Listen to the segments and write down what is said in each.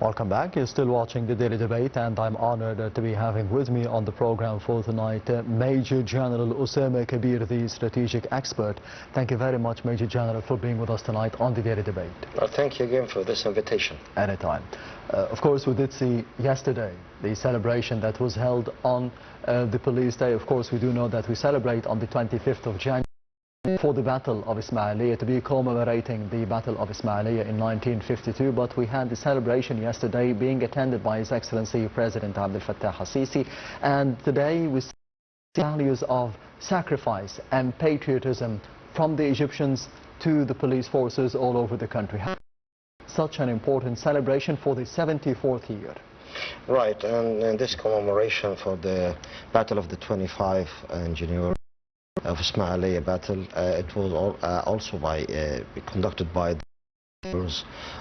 Welcome back. You're still watching the Daily Debate, and I'm honored to be having with me on the program for tonight Major General Osama Kkabeer, the strategic expert. Thank you very much, Major General, for being with us tonight on the Daily Debate. Well, thank you again for this invitation. Anytime. Of course, we did see yesterday the celebration that was held on the Police Day. Of course, we do know that we celebrate on the 25th of January. For the Battle of Ismailia, to be commemorating the Battle of Ismailia in 1952, but we had the celebration yesterday being attended by His Excellency President Abdel Fattah al-Sisi, and today we see values of sacrifice and patriotism from the Egyptians to the police forces all over the country. Such an important celebration for the 74th year. Right, and this commemoration for the Battle of the 25th in January of Ismailia battle, it was also conducted by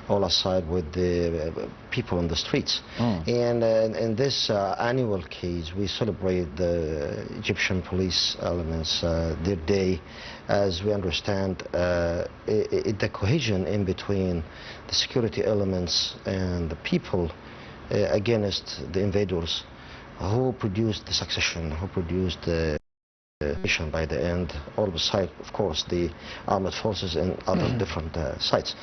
all aside with the people on the streets. And in this annual case, we celebrate the Egyptian police elements, their day, as we understand the cohesion in between the security elements and the people against the invaders who produced the succession, who produced the mission by the end, all beside, of course, the armed forces and other different sites.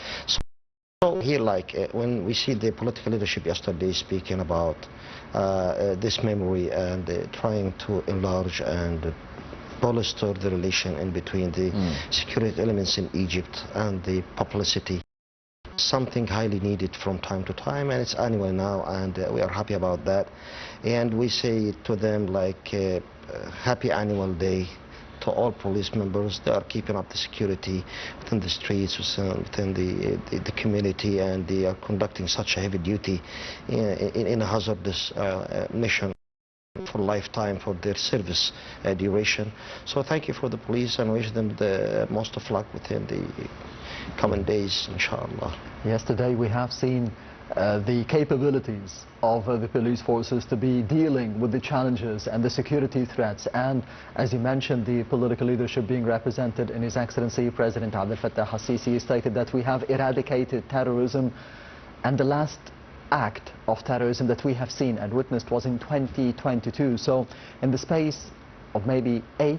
So here, like when we see the political leadership yesterday speaking about this memory and trying to enlarge and bolster the relation in between the security elements in Egypt and the publicity, something highly needed from time to time, and it's annual now, and we are happy about that. And we say to them, like, happy annual day to all police members. They are keeping up the security within the streets, within the community, and they are conducting such a heavy duty in a hazardous mission for lifetime, for their service duration. So thank you for the police, and wish them the most of luck within the coming days, inshallah. Yesterday we have seen the capabilities of the police forces to be dealing with the challenges and the security threats, and as you mentioned, the political leadership being represented in His Excellency President Abdel Fattah al-Sisi stated that we have eradicated terrorism, and the last act of terrorism that we have seen and witnessed was in 2022. So in the space of maybe 8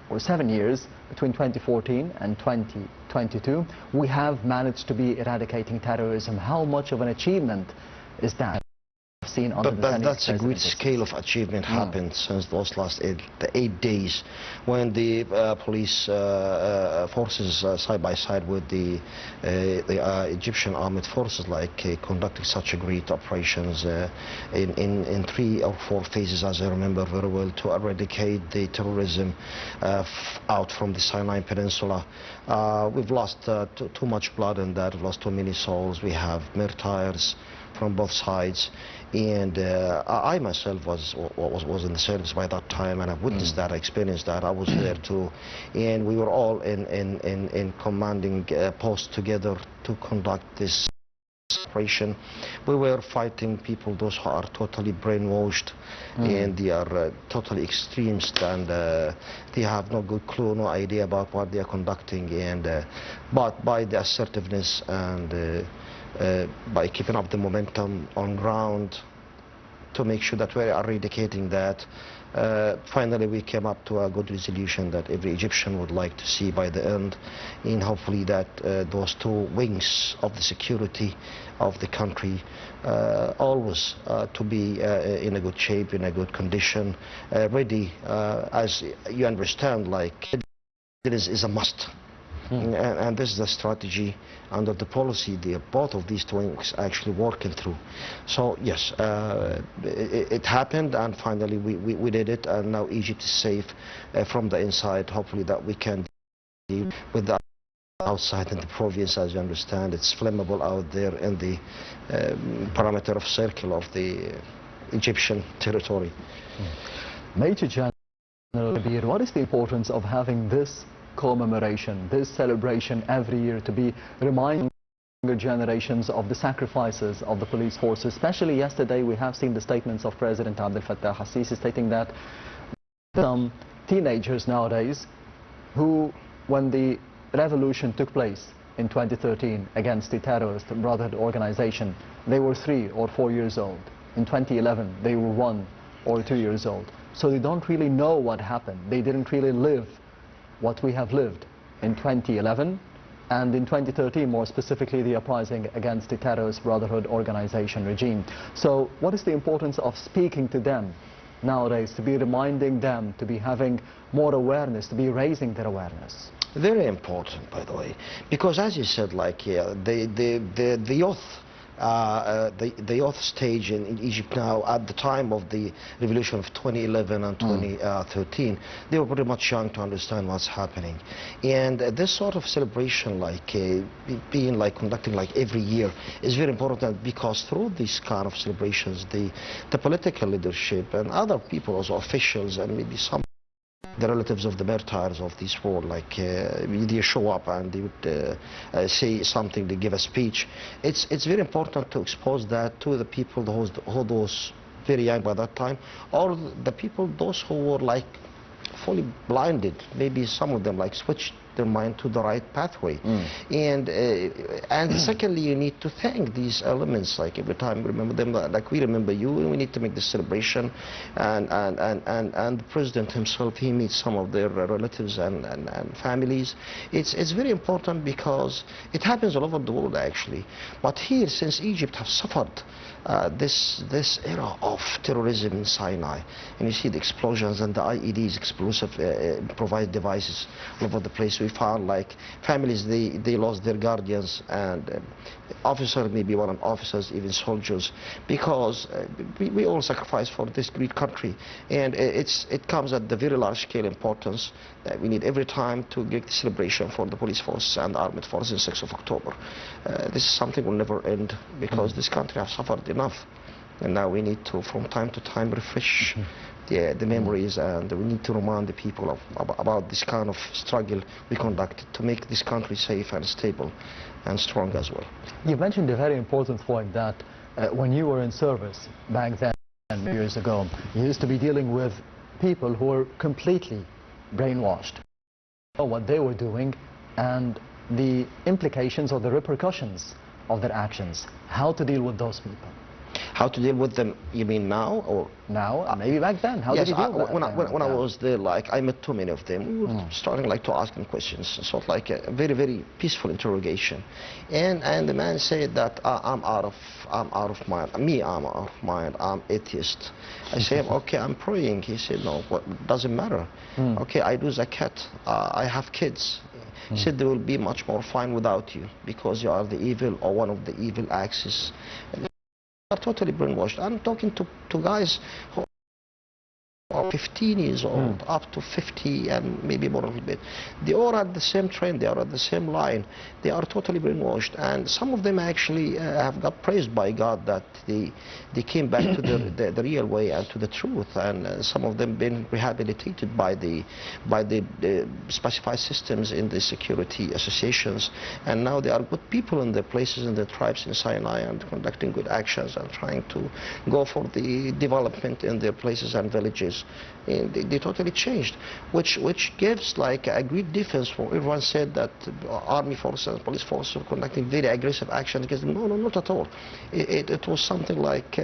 or 7 years, between 2014 and 2022, we have managed to be eradicating terrorism. How much of an achievement is that? Seen under that's a great scale of achievement happened since those last 8 days, when the police forces side by side with the Egyptian armed forces, like conducting such a great operations in 3 or 4 phases, as I remember very well, to eradicate the terrorism out from the Sinai Peninsula. We've lost too much blood in that. We've lost too many souls. We have martyrs from both sides, and I myself was in the service by that time, and I witnessed that, I experienced that. I was there too, and we were all in commanding posts together to conduct this operation. We were fighting people, those who are totally brainwashed, and they are totally extremists, and they have no good clue, no idea about what they are conducting, and but by the assertiveness and by keeping up the momentum on ground to make sure that we're eradicating that, finally we came up to a good resolution that every Egyptian would like to see by the end, and hopefully that those 2 wings of the security of the country always to be in a good shape, in a good condition, ready, as you understand, like it is a must. And this is the strategy under the policy both of these 2 wings actually working through. So yes, it happened, and finally we did it, and now Egypt is safe from the inside. Hopefully that we can deal with the outside in the province. As you understand, it's flammable out there in the perimeter of circle of the Egyptian territory. Major General Kkabeer, what is the importance of having this commemoration, this celebration every year, to be reminding younger generations of the sacrifices of the police forces? Especially yesterday we have seen the statements of President Abdel Fattah al-Sisi stating that some teenagers nowadays who, when the revolution took place, in 2013 against the terrorist Brotherhood organization, they were 3 or 4 years old. In 2011, they were 1 or 2 years old. So they don't really know what happened. They didn't really live what we have lived in 2011 and in 2013, more specifically, the uprising against the terrorist Brotherhood organization regime. So what is the importance of speaking to them nowadays, to be reminding them, to be having more awareness, to be raising their awareness? Very important, by the way, because as you said, like, yeah, the youth, the youth stage in Egypt now, at the time of the revolution of 2011 and 2013, they were pretty much young to understand what's happening. And this sort of celebration, like being like conducting like every year, is very important, because through these kind of celebrations, the political leadership and other people, also officials, and maybe some the relatives of the martyrs of this war, like they show up and they would say something, they give a speech. It's very important to expose that to the people those very young by that time, or the people those who were like fully blinded. Maybe some of them like switched their mind to the right pathway. And secondly, you need to thank these elements, like every time remember them, like we remember you, and we need to make this celebration. And the president himself, he meets some of their relatives and families. It's very important, because it happens all over the world actually, but here, since Egypt has suffered this era of terrorism in Sinai, and you see the explosions and the IEDs, explosive improvised devices all over the place. We found like families, they lost their guardians, and officers, maybe one of officers, even soldiers, because we all sacrifice for this great country. And it comes at the very large scale importance that we need every time to get the celebration for the police force and the armed forces in 6th of October. This is something will never end, because this country has suffered enough. And now we need to, from time to time, refresh the memories, and we need to remind the people about this kind of struggle we conducted to make this country safe and stable and strong as well. You mentioned a very important point, that when you were in service back then, years ago, you used to be dealing with people who were completely brainwashed. What they were doing and the implications or the repercussions of their actions. How to deal with those people? How to deal with them, you mean now, or? Now, maybe back then. How yes, did you deal with when I was there, like, I met too many of them. We were starting like to ask them questions, sort of like a very, very peaceful interrogation. And the man said that I'm out of mind. I'm out of mind. I'm atheist. I said, okay, I'm praying. He said, no, what doesn't matter. Okay, I do zakat. I have kids. He said, they will be much more fine without you, because you are the evil, or one of the evil axis. Are totally brainwashed. I'm talking to guys who are 15 years old, up to 50 and maybe more a little bit. They all are at the same train, they are at the same line. They are totally brainwashed, and some of them actually have got praised by God that they came back to the real way and to the truth, and some of them been rehabilitated by the specified systems in the security associations, and now they are good people in their places, in their tribes in Sinai, and conducting good actions and trying to go for the development in their places and villages. And they totally changed, which gives like a great difference. For everyone said that army forces and police forces were conducting very aggressive action against them. No, not at all. It was something like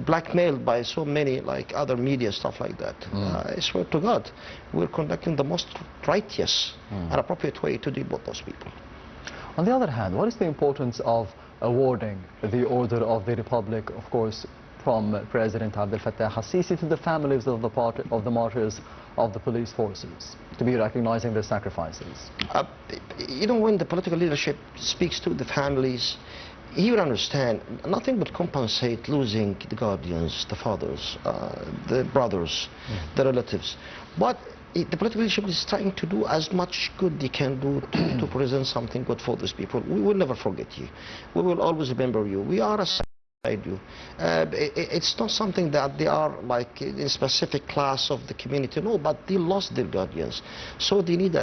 blackmailed by so many like other media, stuff like that. I swear to God, we're conducting the most righteous and appropriate way to deal with those people. On the other hand, what is the importance of awarding the Order of the Republic, of course, from President Abdel Fattah al-Sisi, to the families of the martyrs of the police forces, to be recognizing their sacrifices? You know, when the political leadership speaks to the families, he would understand nothing but compensate losing the guardians, the fathers, the brothers, the relatives. But the political leadership is trying to do as much good they can do to present something good for those people. We will never forget you. We will always remember you. We are alongside you. It's not something that they are like in a specific class of the community, no, but they lost their guardians. So they need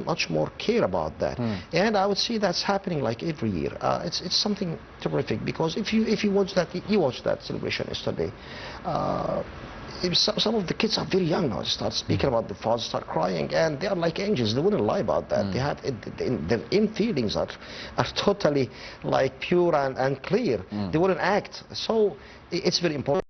much more care about that. And I would say that's happening like every year. It's something terrific, because if you watch that, you watched that celebration yesterday. some of the kids are very young now. They start speaking about the father, start crying, and they are like angels. They wouldn't lie about that. They have the in feelings are totally like pure and clear. They wouldn't act. So it's very important.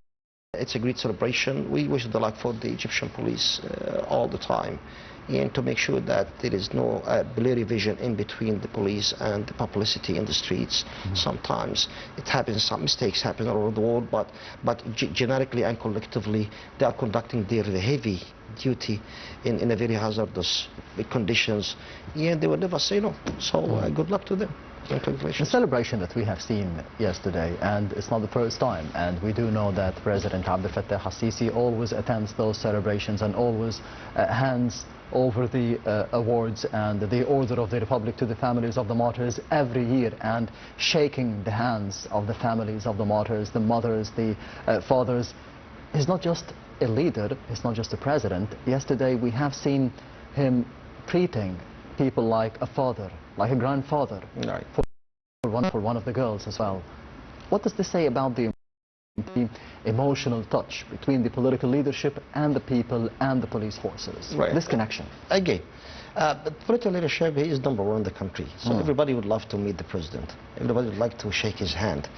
It's a great celebration. We wish the luck for the Egyptian police all the time, and to make sure that there is no blurry vision in between the police and the publicity in the streets. Sometimes it happens, some mistakes happen all over the world, but generically and collectively they are conducting their heavy duty in a very hazardous conditions, and they will never say no. So good luck to them. The celebration that we have seen yesterday, and it's not the first time, and we do know that President Abdel Fattah al-Sisi always attends those celebrations and always hands over the awards and the Order of the Republic to the families of the martyrs every year, and shaking the hands of the families of the martyrs, the mothers, the fathers. He's not just a leader, he's not just a president. Yesterday we have seen him treating people like a father, like a grandfather, Right. for one of the girls as well. What does this say about the emotional touch between the political leadership and the people and the police forces? Right. This connection. Again, but political leadership, he is #1 in the country. So everybody would love to meet the president. Everybody would like to shake his hand.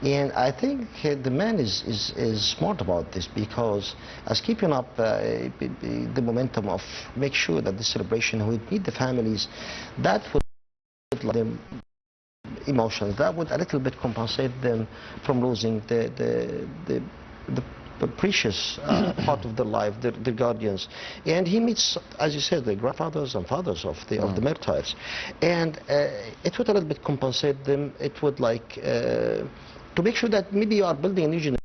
And I think the man is smart about this, because as keeping up the momentum of make sure that the celebration would meet the families, that would like them emotions, that would a little bit compensate them from losing the precious part of their life, their guardians. And he meets, as you said, the grandfathers and fathers of the martyrs, and it would a little bit compensate them. It would like to make sure that maybe you are building a new generation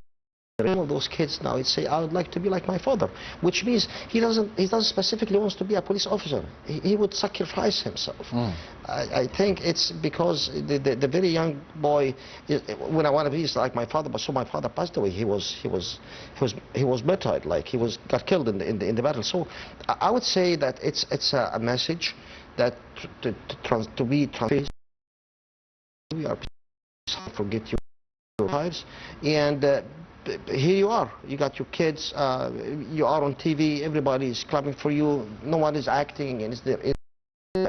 of those kids now. He'd say, I would like to be like my father, which means he doesn't specifically wants to be a police officer. He would sacrifice himself. I think it's because the very young boy, when I want to be like my father, but so my father passed away. He was martyred, like got killed in the battle. So I would say that it's a message that to be transparent. We are forget your lives, and here you are. You got your kids. You are on TV. Everybody is clapping for you. No one is acting, and it's their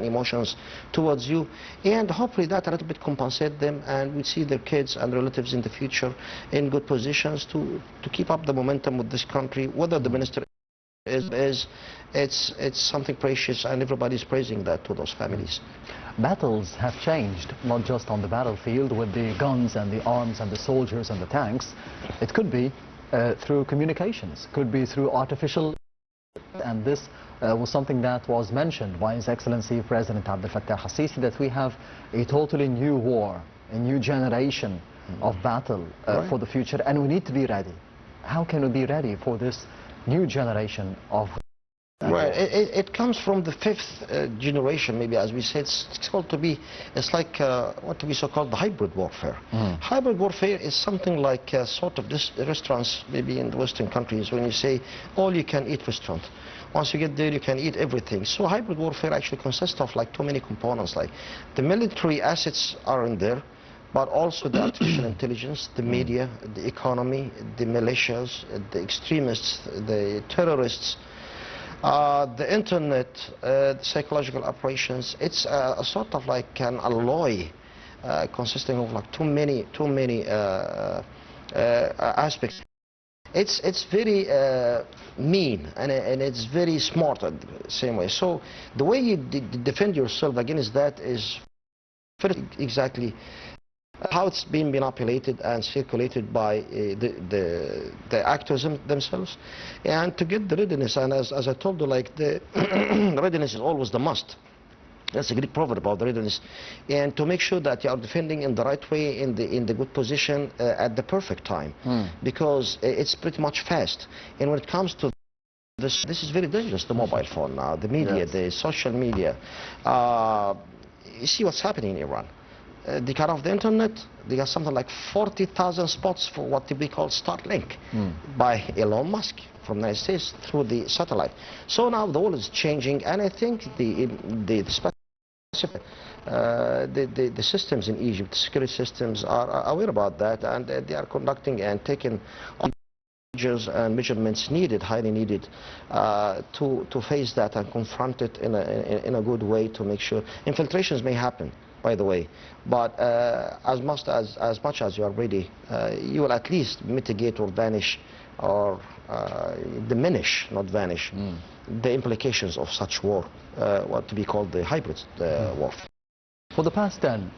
emotions towards you. And hopefully that a little bit compensate them, and we see their kids and relatives in the future in good positions to keep up the momentum with this country. Whether the minister it's something precious, and everybody's praising that to those families. Battles have changed, not just on the battlefield with the guns and the arms and the soldiers and the tanks. It could be through communications, could be through artificial, and this was something that was mentioned by His Excellency President Abdel Fattah al-Sisi, that we have a totally new war, a new generation of battle for the future, and we need to be ready. How can we be ready for this new generation of Right, it comes from the 5th generation, maybe, as we said. It's called to be, it's like what we so-called the hybrid warfare. Hybrid warfare is something like sort of this restaurants, maybe in the Western countries, when you say all you can eat restaurant. Once you get there, you can eat everything. So hybrid warfare actually consists of like too many components, like the military assets are in there, but also the artificial intelligence, the media, the economy, the militias, the extremists, the terrorists, the internet, the psychological operations. It's a sort of like an alloy consisting of like too many aspects. It's very mean, and it's very smart at the same way. So the way you defend yourself against that is exactly how it's been manipulated and circulated by the actors themselves, and to get the readiness. And as I told you, like the readiness is always the must. That's a Greek proverb about the readiness, and to make sure that you are defending in the right way, in the good position at the perfect time, because it's pretty much fast. And when it comes to this is very dangerous. The mobile phone now, the media, the social media. You see what's happening in Iran. They cut off the internet. They got something like 40,000 spots for what we call Starlink by Elon Musk from the United States through the satellite. So now the world is changing, and I think the systems in Egypt, the security systems, are aware about that, and they are conducting and taking and measurements needed, highly needed, to face that and confront it in a good way to make sure infiltrations may happen, by the way, but as much as you are ready, you will at least mitigate or vanish or diminish, not vanish, the implications of such war, what to be called the hybrid warfare. For the past 10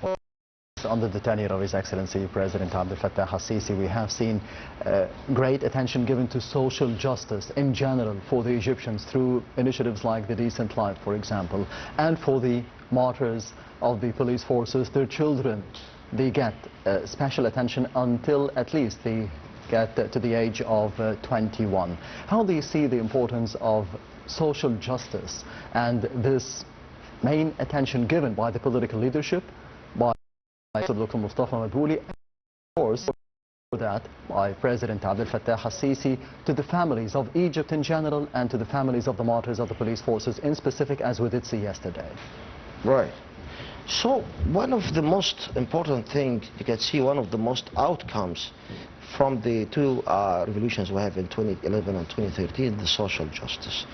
under the tenure of His Excellency President Abdel Fattah al-Sisi, we have seen great attention given to social justice in general for the Egyptians through initiatives like the Decent Life, for example, and for the martyrs of the police forces, their children. They get special attention until at least they get to the age of 21. How do you see the importance of social justice and this main attention given by the political leadership, by Dr. Mustafa Madbouli, and of course that by President Abdel Fattah al-Sisi, to the families of Egypt in general and to the families of the martyrs of the police forces in specific, as we did see yesterday? Right. So one of the most important things you can see, one of the most outcomes from the two revolutions we have in 2011 and 2013, the social justice.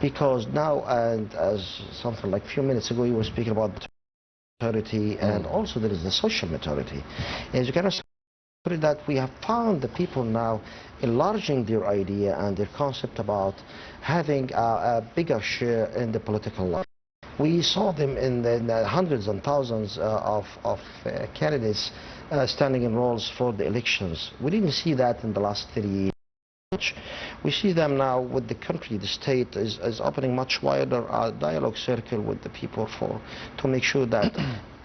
Because now, and as something like a few minutes ago, you were speaking about maturity, and also there is the social maturity. As you can see that we have found the people now enlarging their idea and their concept about having a bigger share in the political life. We saw them in the hundreds and thousands of candidates standing in roles for the elections. We didn't see that in the last 30 years. We see them now with the country. The state is opening much wider dialogue circle with the people to make sure that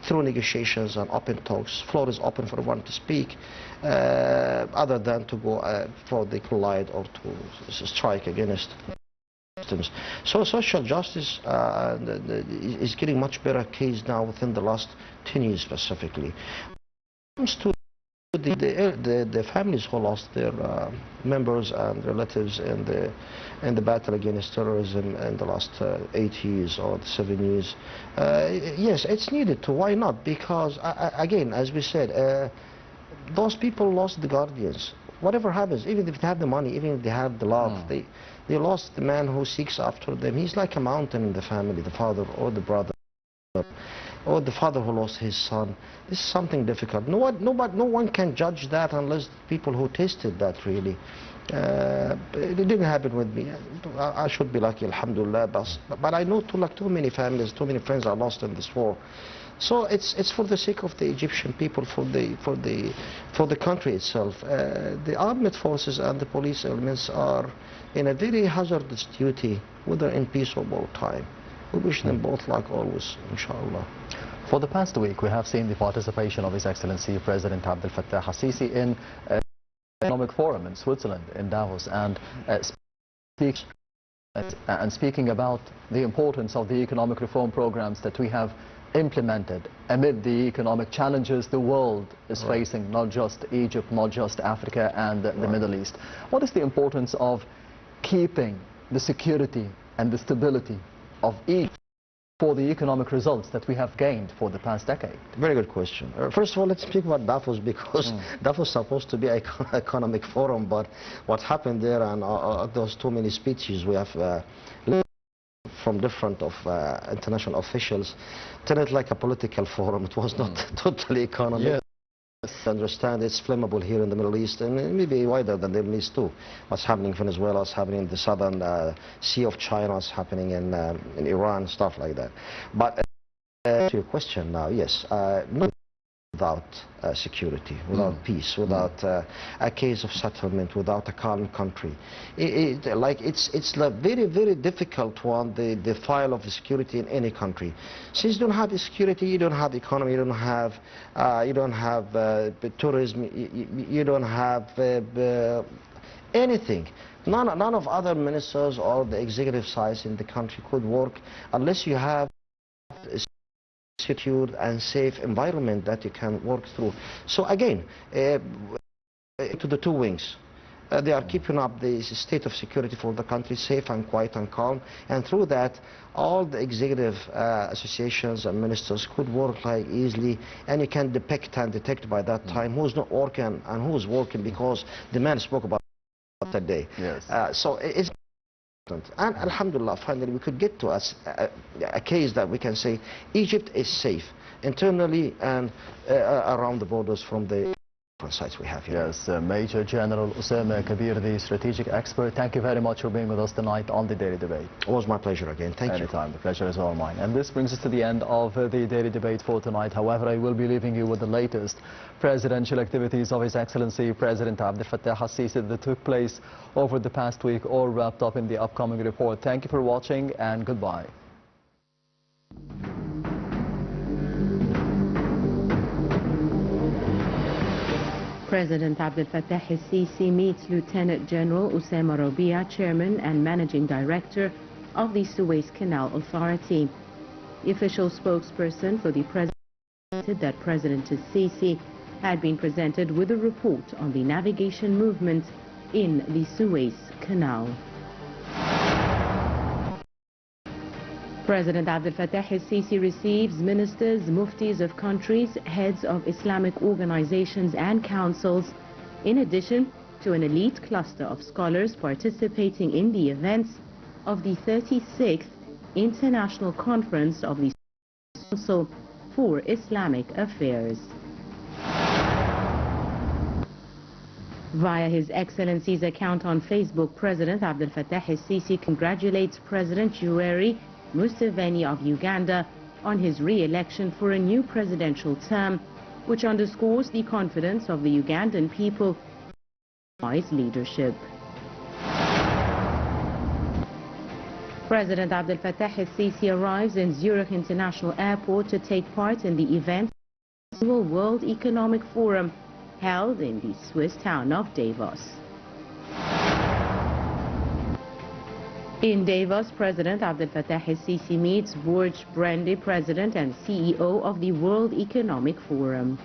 through negotiations and open talks, floor is open for everyone to speak, other than to go for the collide or to strike against systems. So social justice is getting much better case now within the last 10 years specifically. When it comes to the families who lost their members and relatives in the battle against terrorism in the last 8 years or 7 years, yes, it's needed to. Why not? Because again, as we said, those people lost the guardians. Whatever happens, even if they have the money, even if they have the love, they lost the man who seeks after them. He's like a mountain in the family, the father or the brother, or the father who lost his son. This is something difficult. No one can judge that unless people who tasted that really. It didn't happen with me. I should be lucky, alhamdulillah, but I know too many families, too many friends are lost in this war. So it's for the sake of the Egyptian people, for the country itself. The armed forces and the police elements are in a very hazardous duty, whether in peace or wartime. We wish them both luck always, inshallah. For the past week, we have seen the participation of His Excellency President Abdel Fattah al-Sisi in an economic forum in Switzerland, in Davos, and speaking about the importance of the economic reform programs that we have implemented amid the economic challenges the world is facing, not just Egypt, not just Africa and the Middle East. What is the importance of keeping the security and the stability of Egypt for the economic results that we have gained for the past decade? Very good question. First of all, let's speak about Davos, because Davos is supposed to be an economic forum, but what happened there and those too many speeches we have from different international officials turned it like a political forum. It was not totally economic. Yes. I understand it's flammable here in the Middle East, and maybe wider than the Middle East too. What's happening in Venezuela, what's happening in the southern Sea of China, what's happening in Iran, stuff like that. But to your question now, yes, not without security, without peace, without a case of settlement, without a calm country. It's a very, very difficult one, the file of security in any country. Since you don't have security, you don't have economy, you don't have tourism, you don't have anything. None of other ministers or the executive sides in the country could work unless you have secure and safe environment that you can work through. So again, to the two wings, they are keeping up the state of security for the country safe and quiet and calm, and through that all the executive associations and ministers could work like easily, and you can depict and detect by that time who's not working and who's working, because the man spoke about of the day. Yes. So it's important. And alhamdulillah, finally we could get to a case that we can say Egypt is safe internally and around the borders from the sites we have here. Yes, Major General Osama Kkabeer, the strategic expert, thank you very much for being with us tonight on the Daily Debate. It was my pleasure again. Thank you. Anytime, the pleasure is all mine. And this brings us to the end of the Daily Debate for tonight. However, I will be leaving you with the latest presidential activities of His Excellency President Abdel Fattah al-Sisi that took place over the past week, all wrapped up in the upcoming report. Thank you for watching and goodbye. President Abdel Fattah al-Sisi meets Lieutenant General Osama Rabia, Chairman and Managing Director of the Suez Canal Authority. The official spokesperson for the President said that President al-Sisi had been presented with a report on the navigation movement in the Suez Canal. President Abdel Fattah al-Sisi receives ministers, muftis of countries, heads of Islamic organizations and councils, in addition to an elite cluster of scholars participating in the events of the 36th International Conference of the Council for Islamic Affairs. Via His Excellency's account on Facebook, President Abdel Fattah al-Sisi congratulates President Yoweri Museveni of Uganda on his re-election for a new presidential term, which underscores the confidence of the Ugandan people in his leadership. President Abdel Fattah al-Sisi arrives in Zurich International Airport to take part in the event of the World Economic Forum held in the Swiss town of Davos. In Davos, President Abdel Fattah al-Sisi meets George Brandy, President and CEO of the World Economic Forum.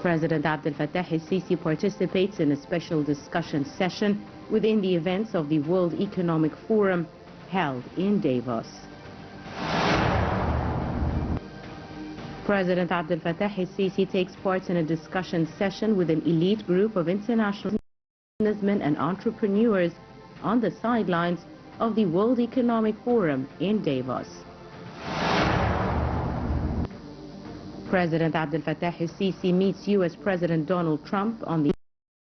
President Abdel Fattah al-Sisi participates in a special discussion session within the events of the World Economic Forum held in Davos. President Abdel Fattah al-Sisi takes part in a discussion session with an elite group of international businessmen and entrepreneurs on the sidelines of the World Economic Forum in Davos. President Abdel Fattah al-Sisi meets U.S. President Donald Trump on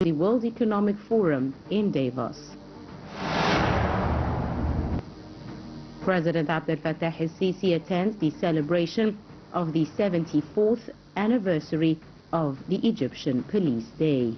the World Economic Forum in Davos. President Abdel Fattah al-Sisi attends the celebration of the 74th anniversary of the Egyptian Police Day.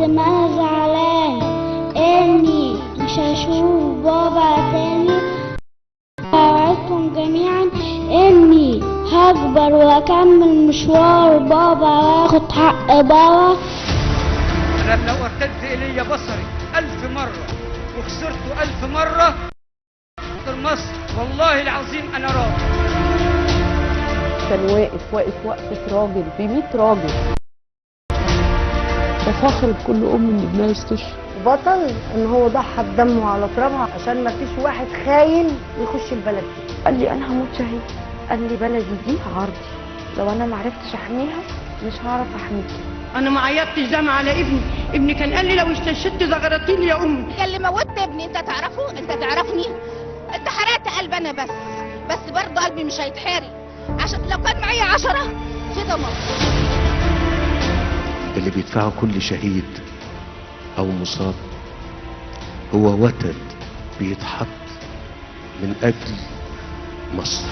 قد ما أنا زعلان إني مش هشوف بابا تاني. أوعدكم جميعا إني هكبر وأكمل مشوار بابا وآخد حق بابا. أنا لو ارتد إلي بصري 1000 مرة وخسرته 1000 مرة خاطر مصر، والله العظيم أنا راضي. كان واقف وقفة راجل ب100 راجل. ده فخر لكل أم إن ابنها يستشهد. بطل إن هو ضحى بدمه على ترابها عشان ما فيش واحد خاين يخش البلد دي. قال لي أنا هموت شهيد، قال لي بلدي دي عرضي، لو أنا ما عرفتش أحميها مش هعرف أحميكي. أنا ما عيطتش دم على ابني كان قال لي لو استشهدت زغرتيني يا أمي. قال لي موتت ابني، أنت تعرفه؟ أنت تعرفني؟ أنت حرقت قلب أنا بس برضه قلبي مش هيتحرق، عشان لو كان معايا 10 كده مصر. اللي بيدفعه كل شهيد أو مصاب هو وتد بيتحط من أجل مصر.